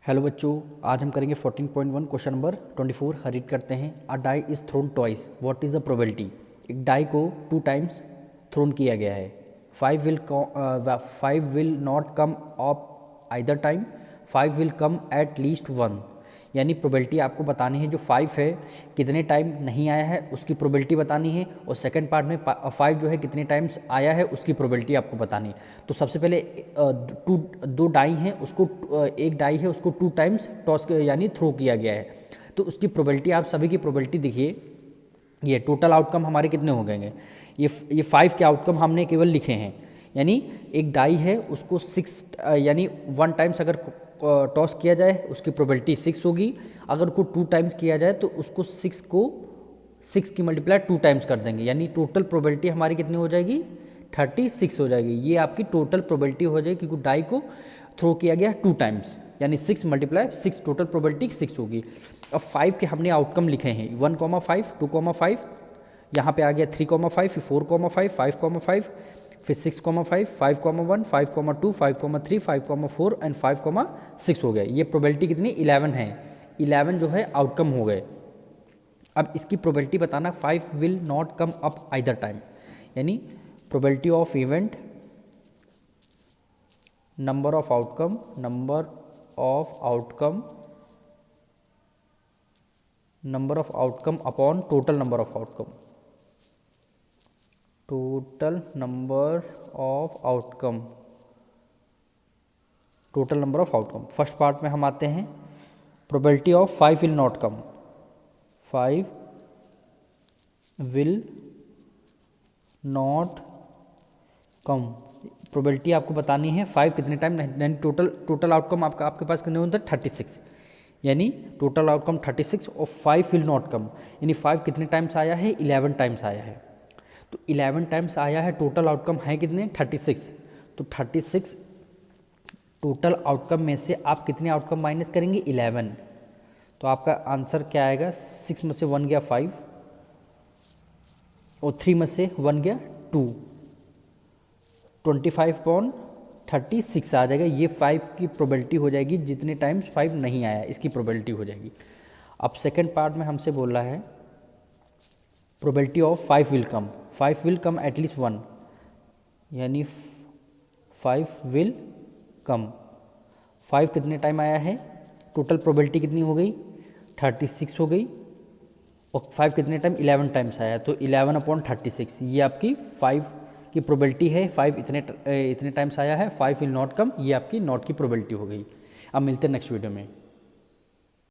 Hello बच्चों, आज हम करेंगे 14.1 क्वेश्चन नंबर 24। रीड करते हैं। A die is thrown twice, what is the probability. एक डाई को 2 टाइम्स थ्रोन किया गया है। 5 will not come up either time, 5 will come at least 1। यानी प्रोबेबिलिटी आपको बतानी है जो 5 है कितने टाइम नहीं आया है उसकी प्रोबेबिलिटी बतानी है, और सेकंड पार्ट में 5 जो है कितने टाइम्स आया है उसकी प्रोबेबिलिटी आपको बतानी है। तो सबसे पहले दो डाई हैं, उसको एक डाई है उसको 2 टाइम्स टॉस यानी थ्रो किया गया है, तो उसकी प्रोबेबिलिटी आप सभी की प्रोबेबिलिटी देखिए। ये टोटल आउटकम हमारे कितने हो गए। ये 5 के आउटकम हमने केवल लिखे हैं। यानी एक डाई है उसको 6 यानी 1 टाइम्स अगर टॉस किया जाए उसकी प्रोबेबिलिटी 6 होगी। अगर को 2 टाइम्स किया जाए तो उसको 6 की मल्टीप्लाई 2 टाइम्स कर देंगे, यानी टोटल प्रोबेबिलिटी हमारी कितनी हो जाएगी 36 हो जाएगी। ये आपकी टोटल प्रोबेबिलिटी हो जाएगी क्योंकि डाई को थ्रो किया गया 2 टाइम्स, यानी 6 मल्टीप्लाई 6, टोटल प्रोबेबिलिटी 6 होगी। अब 5 के हमने आउटकम लिखे हैं 1,5 2,5, यहाँ पे आ गया 3,5 फिर 4,5 5,5 फिर 6,5 5,1 5,2 5,3 5,4 एंड 5,6 हो गए। ये प्रोबेबिलिटी कितनी 11 है। 11 जो है आउटकम हो गए। अब इसकी प्रोबेबिलिटी बताना 5 will not come up either time, यानी probability of event number of outcome number of outcome upon total number of outcome, total number of outcome. First part में हम आते हैं। Probability of 5 will not come, 5 will not come. Probability आपको बतानी है 5 कितने time नहीं, टोटल आउटकम आपके पास कितने होते हैं 36, यानी टोटल आउटकम 36 और 5 विल नॉट कम, यानी 5 कितने टाइम्स आया है 11 टाइम्स आया है। तो 11 टाइम्स आया है, टोटल आउटकम है कितने 36। तो 36 टोटल आउटकम में से आप कितने आउटकम माइनस करेंगे 11। तो आपका आंसर क्या आएगा 6 में से 1 गया 5 और 3 में से 1 गया 2, 25/36 आ जाएगा। ये 5 की प्रोबेबिलिटी हो जाएगी जितने टाइम्स 5 नहीं आया इसकी प्रोबेबिलिटी हो जाएगी। अब सेकंड पार्ट में हमसे बोल रहा है probability of 5 will come, 5 will come at least 1, यानी 5 विल कम। 5 कितने टाइम आया है, टोटल प्रोबेबिलिटी कितनी हो गई 36 हो गई, और 5 कितने टाइम 11 टाइम्स आया, तो 11/36 ये आपकी 5 की प्रोबेबिलिटी है। 5 इतने टाइम्स आया है, 5 विल नॉट कम, ये आपकी नॉट की प्रोबेबिलिटी हो गई। अब मिलते हैं नेक्स्ट वीडियो में।